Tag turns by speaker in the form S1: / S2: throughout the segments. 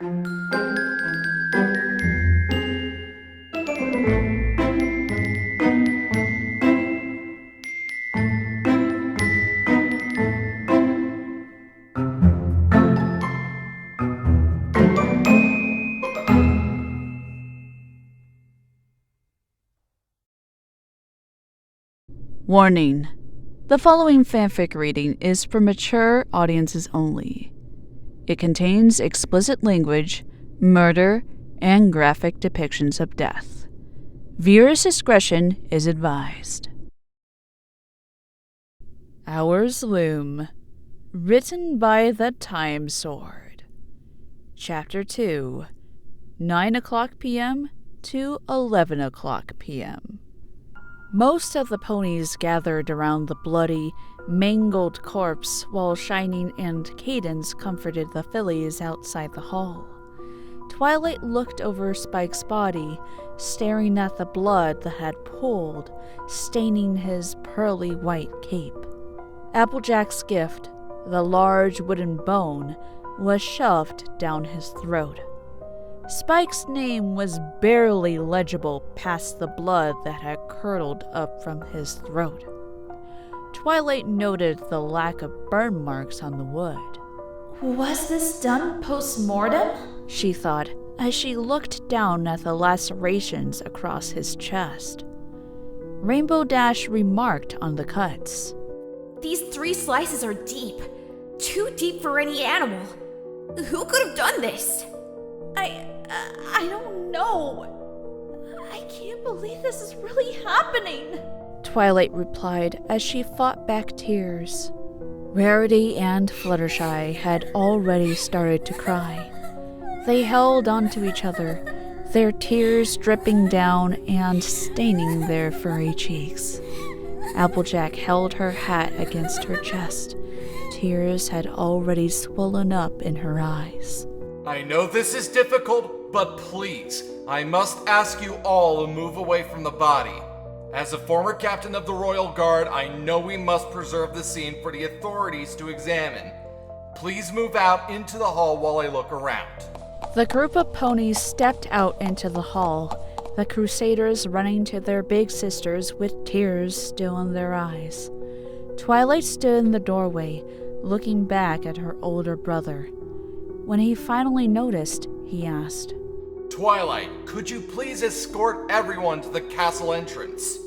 S1: Warning. The following fanfic reading is for mature audiences only. It contains explicit language, murder, and graphic depictions of death. Viewers' discretion is advised. Hours Loom. Written by the Time Sword. Chapter 2. 9 o'clock p.m. to 11 o'clock p.m. Most of the ponies gathered around the bloody, mangled corpse while Shining and Cadence comforted the fillies outside the hall. Twilight looked over Spike's body, staring at the blood that had pooled, staining his pearly white cape. Applejack's gift, the large wooden bone, was shoved down his throat. Spike's name was barely legible past the blood that had curdled up from his throat. Twilight noted the lack of burn marks on the wood.
S2: Was this done post-mortem?
S1: She thought as she looked down at the lacerations across his chest. Rainbow Dash remarked on the cuts.
S2: These 3 slices are deep. Too deep for any animal. Who could have done this? I don't know. I can't believe this is really happening.
S1: Twilight replied as she fought back tears. Rarity and Fluttershy had already started to cry. They held onto each other, their tears dripping down and staining their furry cheeks. Applejack held her hat against her chest. Tears had already swollen up in her eyes.
S3: I know this is difficult, but please, I must ask you all to move away from the body. As a former captain of the Royal Guard, I know we must preserve the scene for the authorities to examine. Please move out into the hall while I look around.
S1: The group of ponies stepped out into the hall, the Crusaders running to their big sisters with tears still in their eyes. Twilight stood in the doorway, looking back at her older brother. When he finally noticed, he asked,
S3: Twilight, could you please escort everyone to the castle entrance?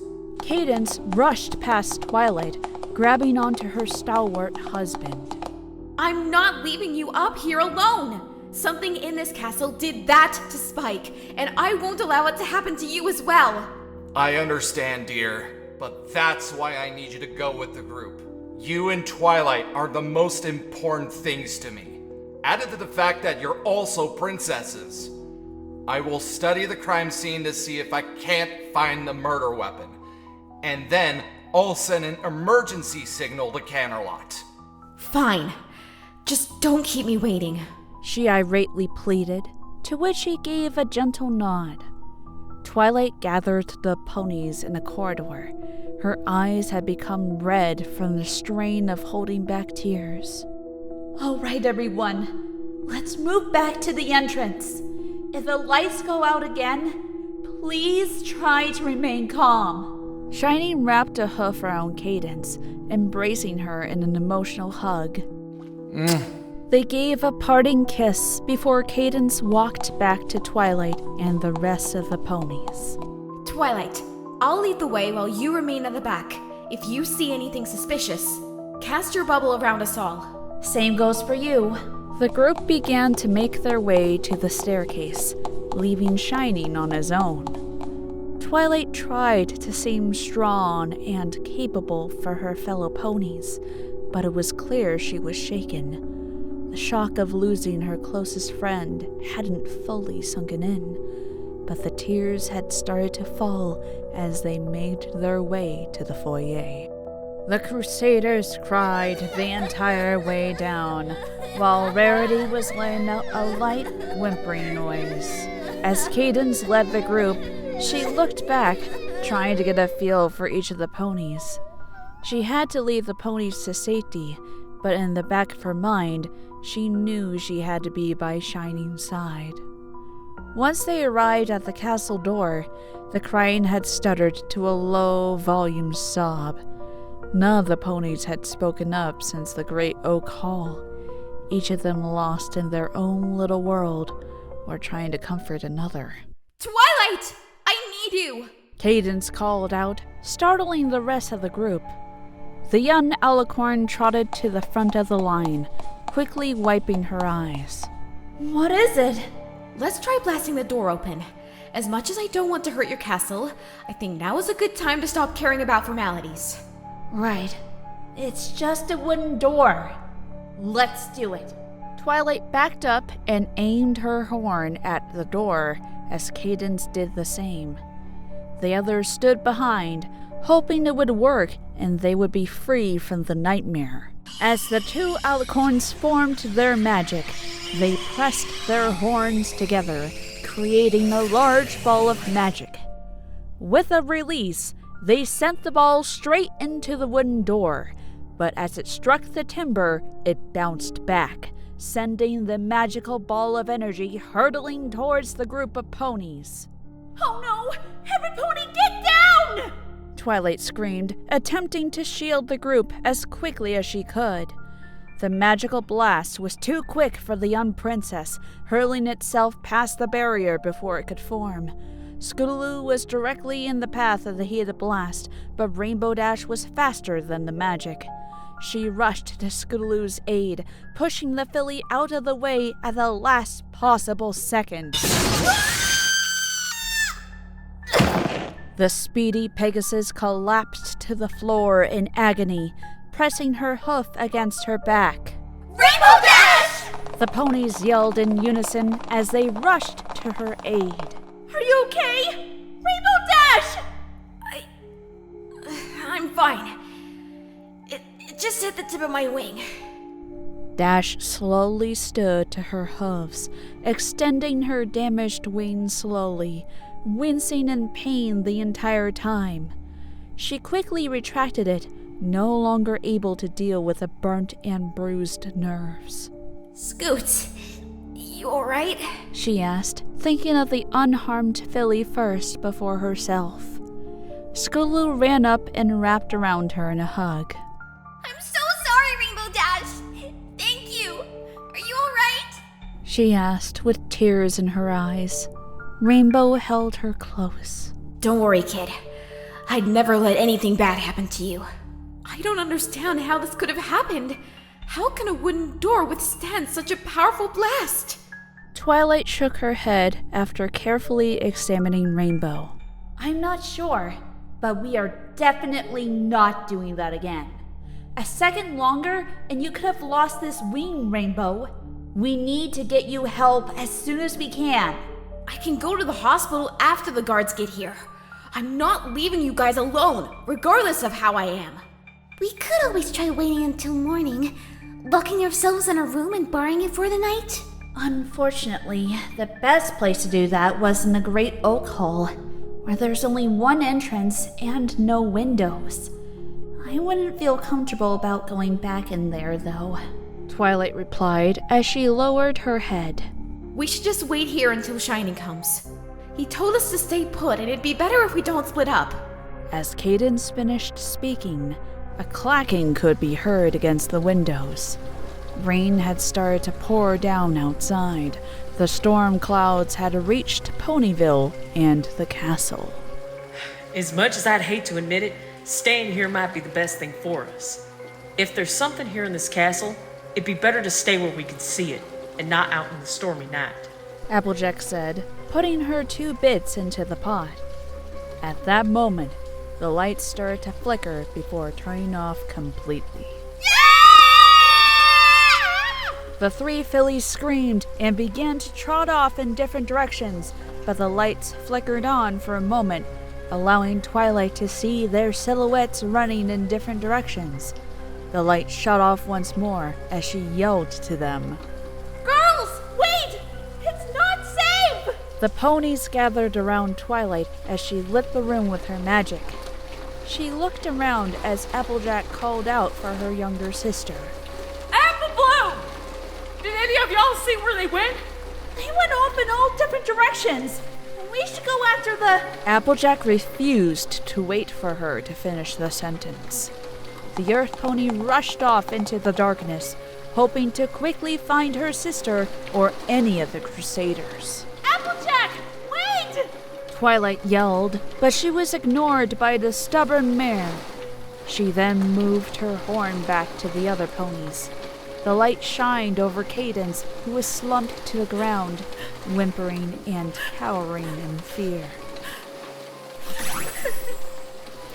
S1: Cadence rushed past Twilight, grabbing onto her stalwart husband.
S2: I'm not leaving you up here alone. Something in this castle did that to Spike, and I won't allow it to happen to you as well.
S3: I understand, dear, but that's why I need you to go with the group. You and Twilight are the most important things to me. Added to the fact that you're also princesses. I will study the crime scene to see if I can't find the murder weapon. And then I'll send an emergency signal to Canterlot.
S2: Fine. Just don't keep me waiting.
S1: She irately pleaded, to which he gave a gentle nod. Twilight gathered the ponies in a corridor. Her eyes had become red from the strain of holding back tears.
S2: All right, everyone. Let's move back to the entrance. If the lights go out again, please try to remain calm.
S1: Shining wrapped a hoof around Cadence, embracing her in an emotional hug. They gave a parting kiss before Cadence walked back to Twilight and the rest of the ponies.
S2: Twilight, I'll lead the way while you remain at the back. If you see anything suspicious, cast your bubble around us all. Same goes for you.
S1: The group began to make their way to the staircase, leaving Shining on his own. Twilight tried to seem strong and capable for her fellow ponies, but it was clear she was shaken. The shock of losing her closest friend hadn't fully sunken in, but the tears had started to fall as they made their way to the foyer. The Crusaders cried the entire way down, while Rarity was letting out a light whimpering noise. As Cadence led the group, she looked back, trying to get a feel for each of the ponies. She had to lead the ponies to safety, but in the back of her mind, She knew she had to be by Shining's side. Once they arrived at the castle door, the crying had stuttered to a low-volume sob. None of the ponies had spoken up since the great oak hall, each of them lost in their own little world or trying to comfort another.
S2: Twilight! I need you!
S1: Cadence called out, startling the rest of the group. The young alicorn trotted to the front of the line, quickly wiping her eyes.
S2: What is it? Let's try blasting the door open. As much as I don't want to hurt your castle, I think now is a good time to stop caring about formalities.
S1: Right. It's just a wooden door. Let's do it. Twilight backed up and aimed her horn at the door as Cadence did the same. The others stood behind, hoping it would work and they would be free from the nightmare. As the two alicorns formed their magic, they pressed their horns together, creating a large ball of magic. With a release, they sent the ball straight into the wooden door, but as it struck the timber, it bounced back, sending the magical ball of energy hurtling towards the group of ponies.
S2: Oh no! Every pony get down!
S1: Twilight screamed, attempting to shield the group as quickly as she could. The magical blast was too quick for the young princess, hurling itself past the barrier before it could form. Scribbler was directly in the path of the heated blast, but Rainbow Dash was faster than the magic. She rushed to Scribbler's aid, pushing the filly out of the way at the last possible second. The speedy Pegasus collapsed to the floor in agony, pressing her hoof against her back.
S2: Rainbow Dash!
S1: The ponies yelled in unison as they rushed to her aid.
S2: Are you okay? Rainbow Dash! I'm fine. It just hit the tip of my wing.
S1: Dash slowly stood to her hooves, extending her damaged wing slowly, wincing in pain the entire time. She quickly retracted it, no longer able to deal with the burnt and bruised nerves.
S2: Scoots, you alright?
S1: She asked, thinking of the unharmed filly first before herself. Scribbler ran up and wrapped around her in a hug.
S2: I'm so sorry, Rainbow Dash! Thank you! Are you alright?
S1: She asked with tears in her eyes. Rainbow held her close.
S2: Don't worry, kid. I'd never let anything bad happen to you. I don't understand how this could have happened. How can a wooden door withstand such a powerful blast?
S1: Twilight shook her head after carefully examining Rainbow.
S4: I'm not sure, but we are definitely not doing that again. A second longer and you could have lost this wing, Rainbow. We need to get you help as soon as we can.
S2: I can go to the hospital after the guards get here. I'm not leaving you guys alone, regardless of how I am.
S5: We could always try waiting until morning, locking ourselves in a room and barring it for the night.
S4: Unfortunately, the best place to do that was in the Great Oak Hall, where there's only one entrance and no windows. I wouldn't feel comfortable about going back in there, though.
S1: Twilight replied as she lowered her head.
S2: We should just wait here until Shining comes. He told us to stay put, and it'd be better if we don't split up.
S1: As Cadence finished speaking, a clacking could be heard against the windows. Rain had started to pour down outside. The storm clouds had reached Ponyville and the castle.
S6: As much as I'd hate to admit it, staying here might be the best thing for us. If there's something here in this castle, it'd be better to stay where we can see it, and not out in the stormy night.
S1: Applejack said, putting her 2 bits into the pot. At that moment, the lights started to flicker before turning off completely. The 3 fillies screamed and began to trot off in different directions, but the lights flickered on for a moment, allowing Twilight to see their silhouettes running in different directions. The light shut off once more as she yelled to them.
S2: Girls, wait! It's not safe!
S1: The ponies gathered around Twilight as she lit the room with her magic. She looked around as Applejack called out for her younger sister.
S2: Apple Bloom!
S6: don't see where they went.
S4: They went off in all different directions. We should go after the...
S1: Applejack refused to wait for her to finish the sentence. The Earth Pony rushed off into the darkness, hoping to quickly find her sister or any of the Crusaders.
S4: Applejack, wait!
S1: Twilight yelled, but she was ignored by the stubborn mare. She then moved her horn back to the other ponies. The light shined over Cadence, who was slumped to the ground, whimpering and cowering in fear.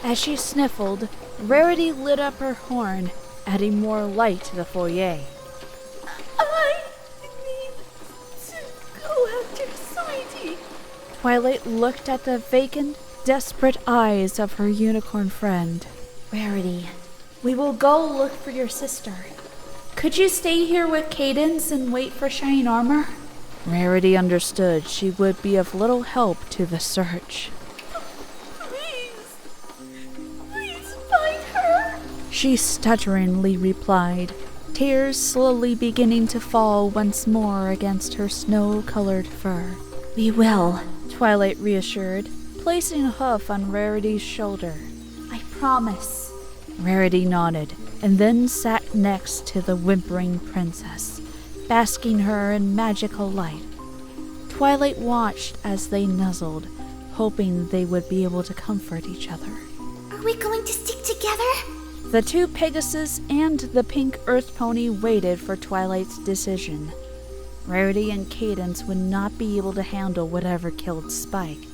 S1: As she sniffled, Rarity lit up her horn, adding more light to the foyer.
S4: I need to go after Sadie.
S1: Twilight looked at the vacant, desperate eyes of her unicorn friend.
S4: Rarity, we will go look for your sister. Could you stay here with Cadence and wait for Shining Armor?
S1: Rarity understood she would be of little help to the search.
S4: Please find her.
S1: She stutteringly replied, tears slowly beginning to fall once more against her snow-colored fur.
S4: We will,
S1: Twilight reassured, placing a hoof on Rarity's shoulder.
S4: I promise.
S1: Rarity nodded, and then sat next to the whimpering princess, basking her in magical light. Twilight watched as they nuzzled, hoping they would be able to comfort each other.
S5: Are we going to stick together?
S1: The two Pegasus and the pink Earth Pony waited for Twilight's decision. Rarity and Cadence would not be able to handle whatever killed Spike,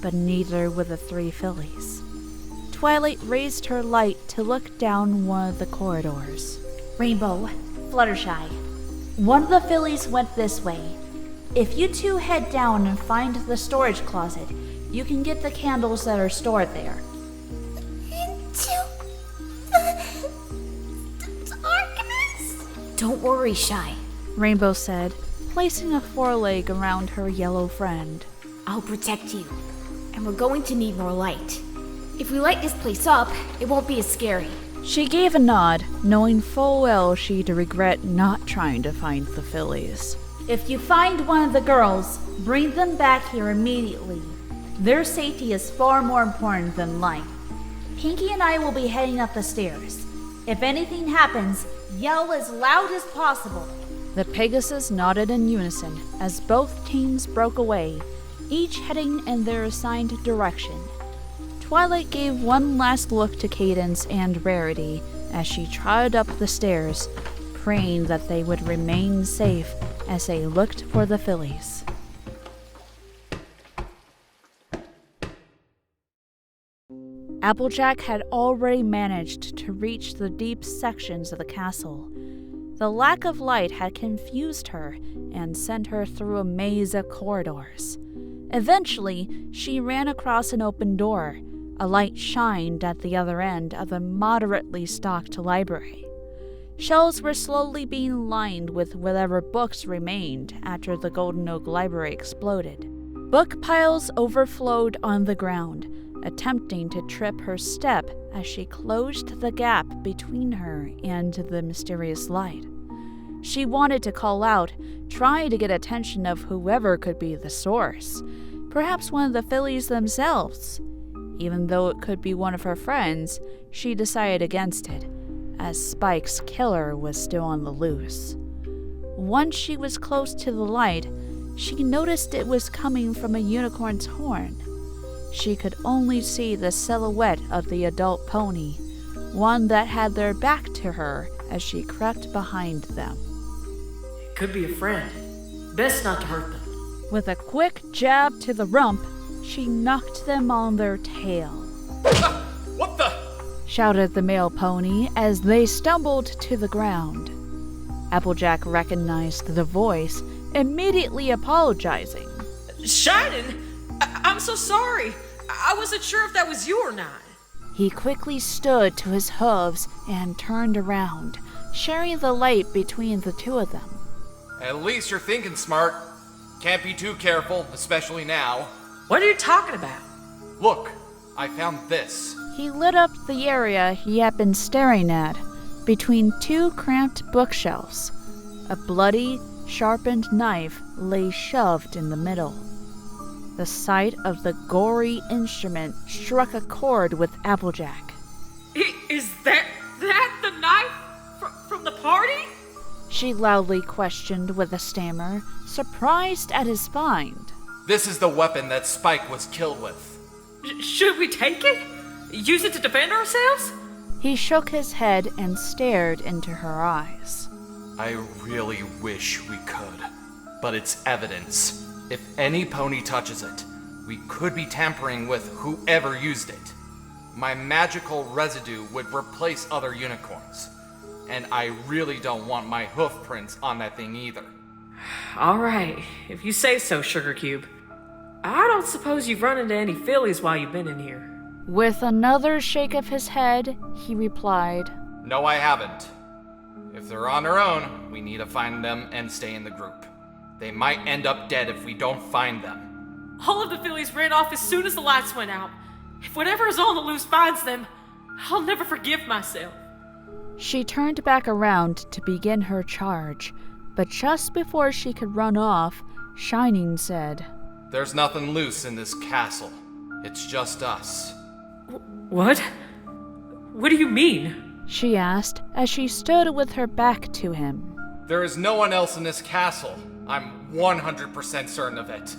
S1: but neither would the three fillies. Twilight raised her light to look down one of the corridors.
S4: Rainbow, Fluttershy, one of the fillies went this way. If you two head down and find the storage closet, you can get the candles that are stored there.
S5: Into the darkness?
S2: Don't worry, Shy.
S1: Rainbow said, placing a foreleg around her yellow friend.
S2: I'll protect you. And we're going to need more light. If we light this place up, it won't be as scary.
S1: She gave a nod, knowing full well she'd regret not trying to find the fillies.
S4: If you find one of the girls, bring them back here immediately. Their safety is far more important than life. Pinky and I will be heading up the stairs. If anything happens, yell as loud as possible.
S1: The Pegasus nodded in unison as both teams broke away, each heading in their assigned direction. Twilight gave one last look to Cadence and Rarity as she trotted up the stairs, praying that they would remain safe as they looked for the fillies. Applejack had already managed to reach the deep sections of the castle. The lack of light had confused her and sent her through a maze of corridors. Eventually, she ran across an open door. A light shined at the other end of the moderately stocked library. Shelves were slowly being lined with whatever books remained after the Golden Oak Library exploded. Book piles overflowed on the ground, attempting to trip her step as she closed the gap between her and the mysterious light. She wanted to call out, trying to get attention of whoever could be the source, perhaps one of the fillies themselves. Even though it could be one of her friends, she decided against it, as Spike's killer was still on the loose. Once she was close to the light, she noticed it was coming from a unicorn's horn. She could only see the silhouette of the adult pony, one that had their back to her as she crept behind them.
S6: It could be a friend. Best not to hurt them.
S1: With a quick jab to the rump, she knocked them on their tail.
S3: What the?
S1: Shouted the male pony as they stumbled to the ground. Applejack recognized the voice, immediately apologizing.
S6: Shining? I'm so sorry. I wasn't sure if that was you or not.
S1: He quickly stood to his hooves and turned around, sharing the light between the two of them.
S3: At least you're thinking smart. Can't be too careful, especially now.
S6: What are you talking about?
S3: Look, I found this.
S1: He lit up the area he had been staring at, between two cramped bookshelves. A bloody, sharpened knife lay shoved in the middle. The sight of the gory instrument struck a chord with Applejack.
S6: Is that the knife from the party?
S1: She loudly questioned with a stammer, surprised at his find.
S3: This is the weapon that Spike was killed with.
S6: Should we take it? Use it to defend ourselves?
S1: He shook his head and stared into her eyes.
S3: I really wish we could, but it's evidence. If any pony touches it, we could be tampering with whoever used it. My magical residue would replace other unicorns, and I really don't want my hoof prints on that thing either.
S6: All right, if you say so, Sugar Cube. I don't suppose you've run into any fillies while you've been in here.
S1: With another shake of his head, he replied,
S3: No, I haven't. If they're on their own, we need to find them and stay in the group. They might end up dead if we don't find them.
S6: All of the fillies ran off as soon as the lights went out. If whatever is on the loose finds them, I'll never forgive myself.
S1: She turned back around to begin her charge, but just before she could run off, Shining said,
S3: There's nothing loose in this castle. It's just us.
S6: What? What do you mean?
S1: She asked as she stood with her back to him.
S3: There is no one else in this castle. I'm 100% certain of it.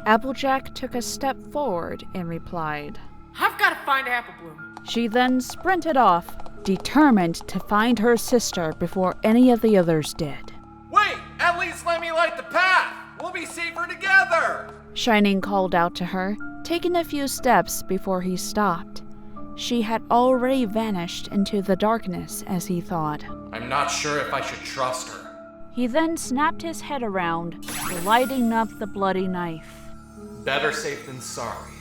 S1: Applejack took a step forward and replied.
S6: I've got to find Apple Bloom.
S1: She then sprinted off, determined to find her sister before any of the others did.
S3: Wait! At least let me light the path! We'll be safer together!
S1: Shining called out to her, taking a few steps before he stopped. She had already vanished into the darkness, as he thought.
S3: I'm not sure if I should trust her.
S1: He then snapped his head around, lighting up the bloody knife.
S3: Better safe than sorry.